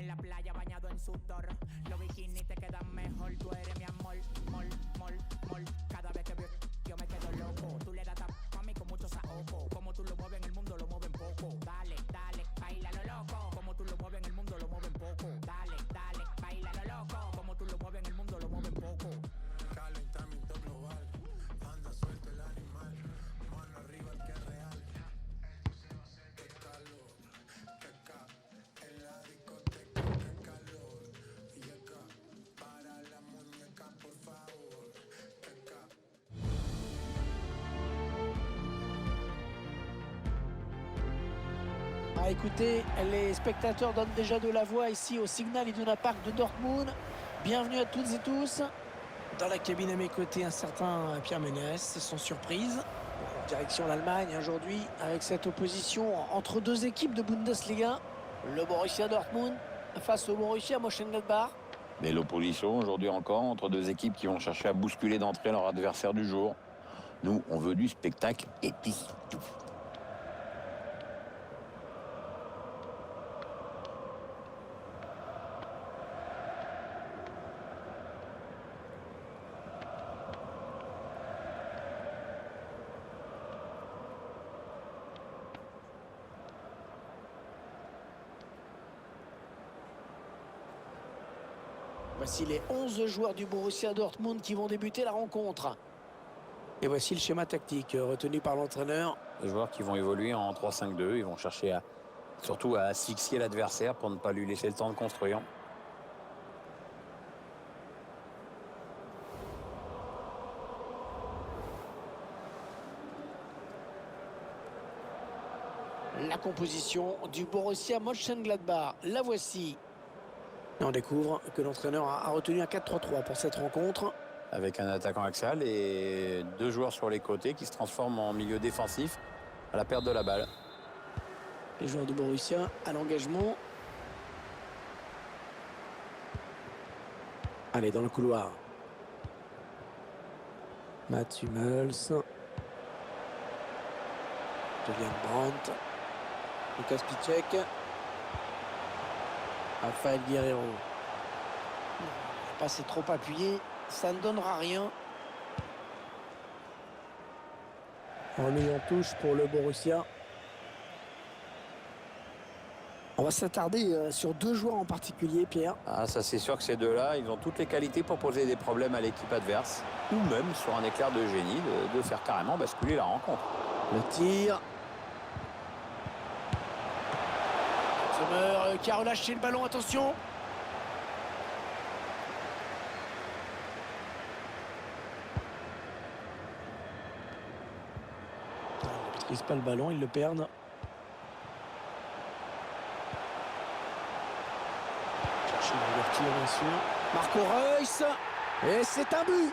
en la playa bañado en sudor. Los bikinis te quedan mejor, tú eres mi amor, mol, mol, mol. Cada vez que veo yo me quedo loco. Tú le das tap a mí con mucho saoco. Como tú lo mueves en el mundo lo mueven poco. Dale, dale, baila lo loco. Como tú lo mueves en el mundo lo mueven poco. Dale, dale, baila lo loco. Como tú lo mueves en el mundo lo mueven poco. Calentamiento global, anda suelto el animal, mano arriba el que es real. Esto se va a hacer de calor, que acá en la discoteca, que calor. Y acá, para la muñeca por favor, que acá. Ah, écoutez, les spectateurs donnent déjà de la voix ici au Signal Iduna Park de Dortmund. Bienvenue à toutes et tous. Dans la cabine à mes côtés, un certain Pierre Ménès, sans surprise. En direction l'Allemagne aujourd'hui, avec cette opposition entre deux équipes de Bundesliga. Le Borussia Dortmund face au Borussia Mönchengladbach. Mais l'opposition aujourd'hui encore entre deux équipes qui vont chercher à bousculer d'entrée leur adversaire du jour. Nous, on veut du spectacle et puis tout. Voici les 11 joueurs du Borussia Dortmund qui vont débuter la rencontre. Et voici le schéma tactique retenu par l'entraîneur. Les joueurs qui vont évoluer en 3-5-2, ils vont chercher surtout à asphyxier l'adversaire pour ne pas lui laisser le temps de construire. La composition du Borussia Mönchengladbach, la voici. Et on découvre que l'entraîneur a retenu un 4-3-3 pour cette rencontre. Avec un attaquant axial et deux joueurs sur les côtés qui se transforment en milieu défensif à la perte de la balle. Les joueurs du Borussia à l'engagement. Allez, dans le couloir. Mats Hummels. Julian Brandt. Lukas Piszczek. Rafael Guerreiro. Pas c'est trop appuyé, ça ne donnera rien. Remis en touche pour le Borussia. On va s'attarder sur deux joueurs en particulier, Pierre. Ah, ça c'est sûr que ces deux-là, ils ont toutes les qualités pour poser des problèmes à l'équipe adverse. Ou même, sur un éclair de génie, de faire carrément basculer la rencontre. Le tir. Sommer qui a relâché le ballon, attention. Ils ne maîtrisent pas le ballon, ils le perdent. Chercher une ouverture, bien sûr. Marco Reus. Et c'est un but.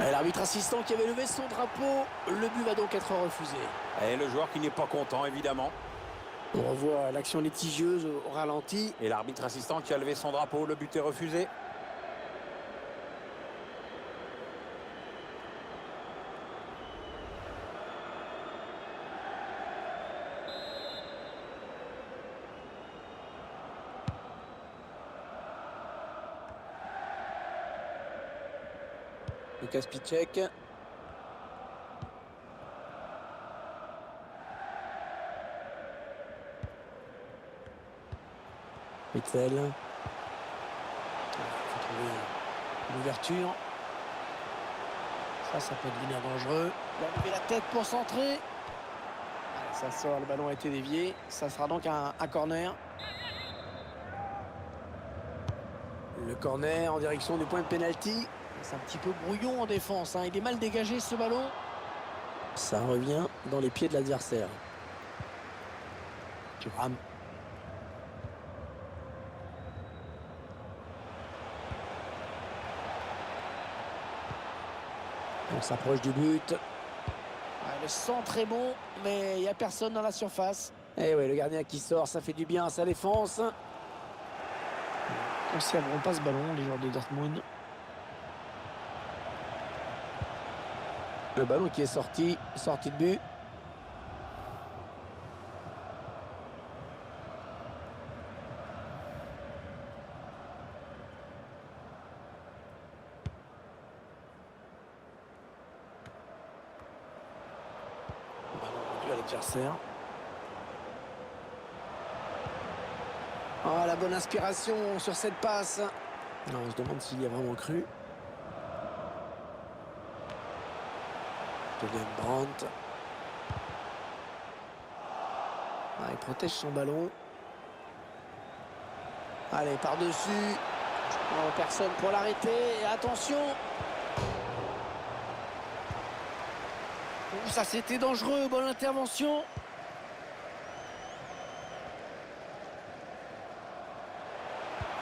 Et l'arbitre assistant qui avait levé son drapeau, le but va donc être refusé. Et le joueur qui n'est pas content, évidemment. On revoit l'action litigieuse au ralenti. Et l'arbitre assistant qui a levé son drapeau, le but est refusé. Lukas Piszczek. Witzel. Il faut trouver une ouverture. Ça peut devenir dangereux. Il va lever la tête pour centrer. Ça sort, le ballon a été dévié. Ça sera donc un corner. Le corner en direction du point de pénalty. C'est un petit peu brouillon en défense, hein. Il est mal dégagé ce ballon. Ça revient dans les pieds de l'adversaire. Thuram. On s'approche du but. Le centre est bon, mais il n'y a personne dans la surface. Et oui, le gardien qui sort, ça fait du bien à sa défense. On ne conserveront pas ce ballon, les joueurs de Dortmund. Le ballon qui est sorti de but. adversaire. Oh, la bonne inspiration sur cette passe. Non, on se demande s'il y a vraiment cru. Julian Brandt. Ah, il protège son ballon. Allez, par-dessus. Oh, personne pour l'arrêter. Et attention. Ça, c'était dangereux. Bonne intervention.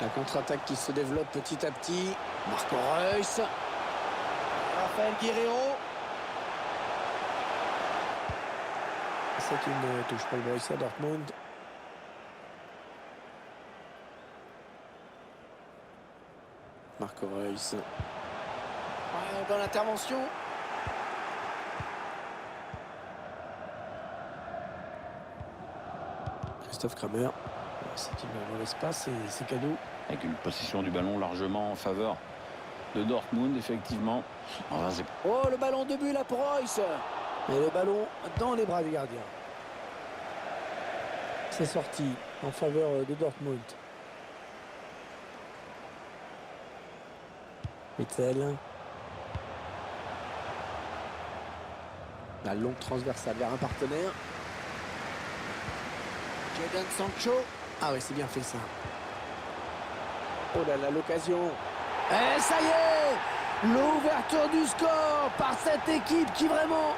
La contre-attaque qui se développe petit à petit. Marco Reus. Raphaël Guerreiro. C'est une touche pour le Borussia Dortmund. Marco Reus. Ouais, bonne intervention. Christophe Kramer. C'est une mauvaise passe et c'est cadeau. Avec une possession du ballon largement en faveur de Dortmund, effectivement. Enfin, Oh, le ballon de but là pour Reus. Et le ballon dans les bras du gardien. C'est sorti en faveur de Dortmund. Witzel. La longue transversale vers un partenaire. Jadon Sancho. Ah ouais, c'est bien fait ça. Oh là là, l'occasion. Et ça y est, l'ouverture du score par cette équipe qui vraiment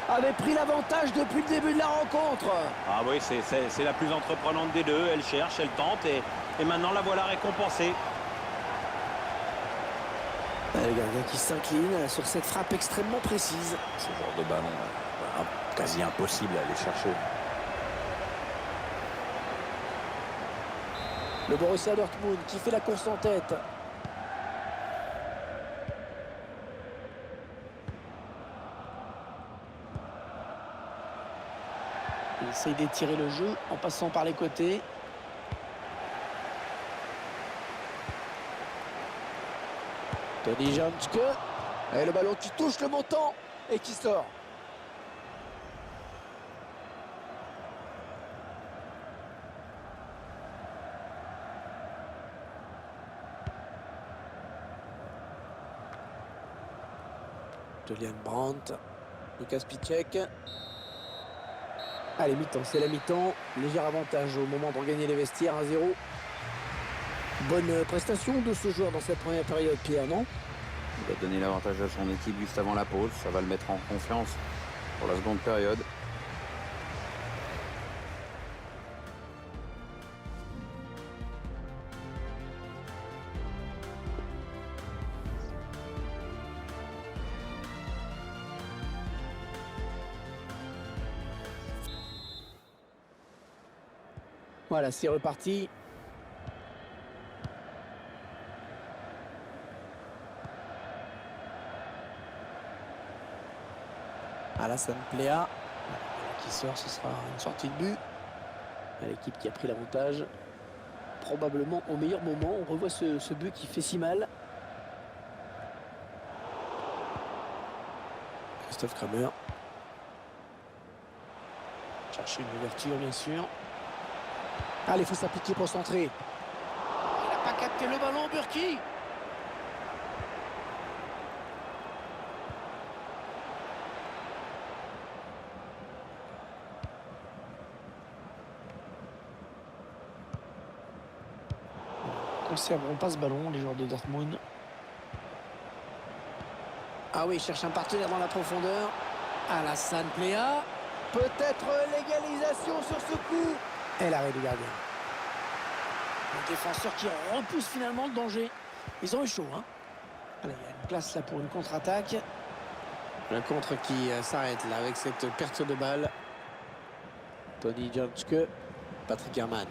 avait pris l'avantage depuis le début de la rencontre. Ah oui, c'est la plus entreprenante des deux. Elle cherche, elle tente et maintenant la voilà récompensée. Le gardien qui s'incline sur cette frappe extrêmement précise. ce genre de ballon, quasi impossible à aller chercher. Le Borussia Dortmund qui fait la course en tête. Il essaye d'étirer le jeu en passant par les côtés. Tony Janske. Et le ballon qui touche le montant et qui sort. Julian Brandt. Lukas Piszczek. Allez, mi-temps, c'est la mi-temps. Léger avantage au moment de regagner les vestiaires 1-0. Bonne prestation de ce joueur dans cette première période, Pierre, non? Il va donner l'avantage à son équipe juste avant la pause. Ça va le mettre en confiance pour la seconde période. Voilà, c'est reparti. Alassane Plea qui sort, ce sera une sortie de but. L'équipe qui a pris l'avantage probablement au meilleur moment. On revoit ce but qui fait si mal. Christophe Kramer. Chercher une ouverture bien sûr. Allez, il faut s'appliquer pour centrer. Il n'a pas capté le ballon, Burki. Ils conserveront pas ce ballon, les joueurs de Dortmund. Ah oui, il cherche un partenaire dans la profondeur. Alassane Plea. Peut-être l'égalisation sur ce coup. Et l'arrêt du gardien. Le défenseur qui repousse finalement le danger. Ils ont eu chaud, hein. Allez, il y a une place là pour une contre-attaque. Le contre qui s'arrête là avec cette perte de balle. Tony Janske, Patrick Herrmann.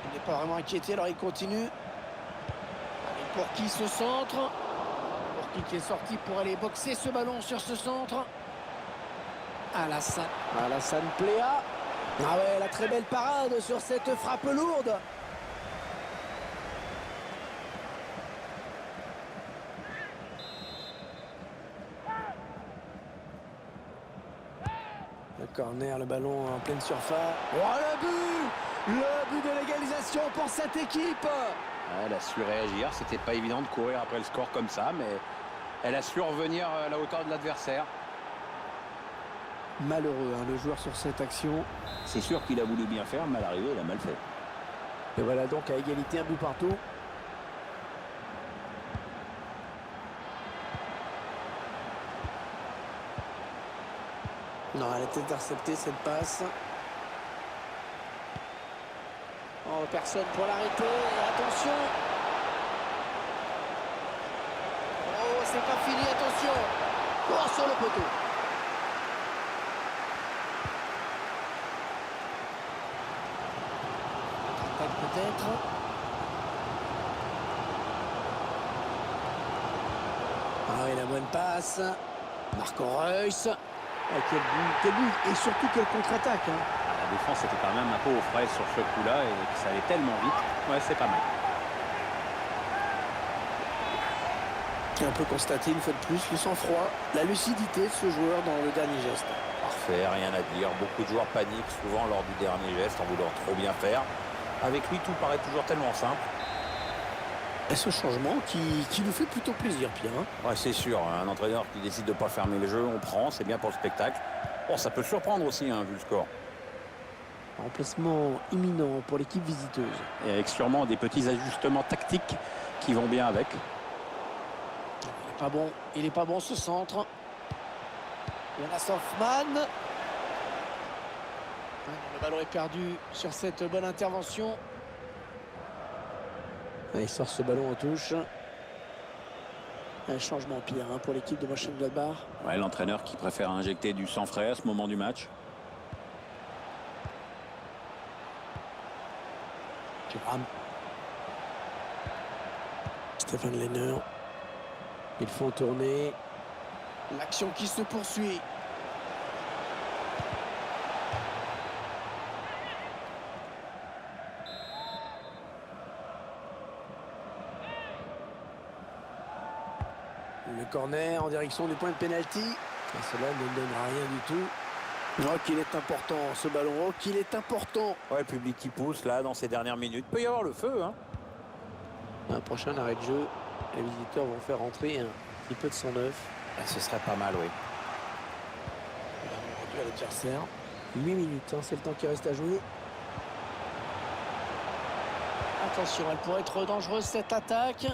Il n'est pas vraiment inquiété, alors il continue. Allez, pour qui ce centre? Pour qui est sorti pour aller boxer ce ballon sur ce centre? Alassane Plea. Ah ouais, la très belle parade sur cette frappe lourde. Corner, le ballon en pleine surface. Oh, le but! Le but de l'égalisation pour cette équipe! Elle a su réagir. C'était pas évident de courir après le score comme ça, mais elle a su revenir à la hauteur de l'adversaire. Malheureux, hein, le joueur sur cette action. C'est sûr qu'il a voulu bien faire, mais à l'arrivée, il a mal fait. Et voilà donc à égalité, un but partout. Non, elle est interceptée cette passe. Oh, personne pour l'arrêter. Attention. Oh, c'est pas fini, attention. Oh, sur le poteau. Attaque peut-être. Ah oui, la bonne passe. Marco Reus. Ah, quel but et surtout quelle contre-attaque. Hein. La défense était quand même un peu aux fraises sur ce coup-là et ça allait tellement vite. Ouais, c'est pas mal. Et on peut constater une fois de plus le sang-froid, la lucidité de ce joueur dans le dernier geste. Parfait, rien à dire. Beaucoup de joueurs paniquent souvent lors du dernier geste en voulant trop bien faire. Avec lui, tout paraît toujours tellement simple. Et ce changement qui nous fait plutôt plaisir, Pierre. Hein. Ouais, c'est sûr. Un entraîneur qui décide de ne pas fermer le jeu, on prend. C'est bien pour le spectacle. Bon, ça peut surprendre aussi, hein, vu le score. Remplacement imminent pour l'équipe visiteuse. Et avec sûrement des petits ajustements tactiques qui vont bien avec. Il est pas bon ce centre. Jonas Hoffmann. Le ballon est perdu sur cette bonne intervention. Il sort ce ballon en touche. Un changement pire hein, pour l'équipe de Mönchengladbach. Ouais, l'entraîneur qui préfère injecter du sang frais à ce moment du match. Thuram. Stéphane Lehner. Ils font tourner. L'action qui se poursuit. Le corner en direction du point de pénalty. Cela ne donnera rien du tout. Oh, qu'il est important ce ballon. Oh, qu'il est important. Ouais, le public qui pousse là dans ces dernières minutes. Peut y avoir le feu, hein. Un prochain arrêt de jeu. Les visiteurs vont faire entrer un petit peu de sang neuf. Ce serait pas mal, oui. On va à l'adversaire. 8 minutes, hein, c'est le temps qui reste à jouer. Attention, elle pourrait être dangereuse cette attaque.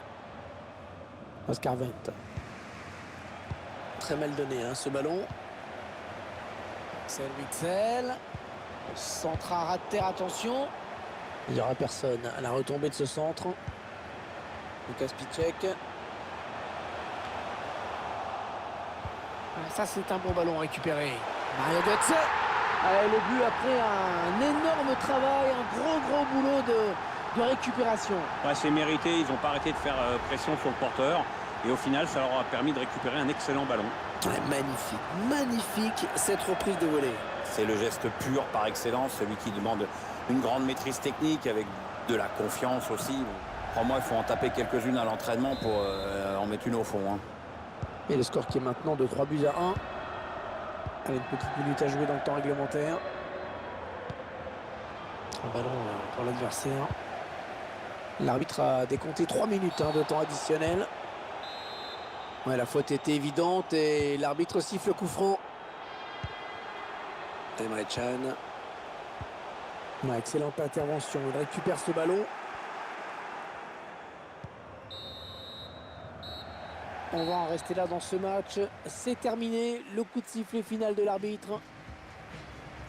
Oscar Wendt. Très mal donné hein, ce ballon. C'est Witzel. Centre à ras de terre, attention. Il n'y aura personne à la retombée de ce centre. Lukas Piszczek. Ça c'est un bon ballon récupéré. Mario Götze. Le but après un énorme travail, un gros boulot de récupération. Ouais, c'est mérité, ils n'ont pas arrêté de faire pression sur le porteur. Et au final, ça leur a permis de récupérer un excellent ballon. Magnifique cette reprise de volée. C'est le geste pur par excellence, celui qui demande une grande maîtrise technique avec de la confiance aussi. Crois-moi, il faut en taper quelques-unes à l'entraînement pour en mettre une au fond. Hein. Et le score qui est maintenant de 3-1. Allez, une petite minute à jouer dans le temps réglementaire. Un ballon pour l'adversaire. L'arbitre a décompté 3 minutes de temps additionnel. Ouais, la faute était évidente et l'arbitre siffle coup franc. Emre Can. Ouais, excellente intervention. Il récupère ce ballon. On va en rester là dans ce match. C'est terminé. Le coup de sifflet final de l'arbitre.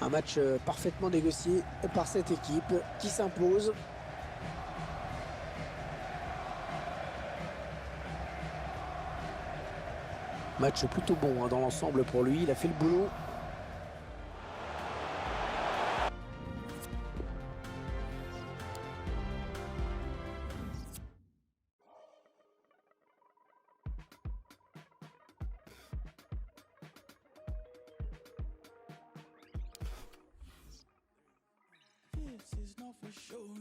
Un match parfaitement négocié par cette équipe qui s'impose. Match plutôt bon dans l'ensemble pour lui. Il a fait le boulot. This is not for sure.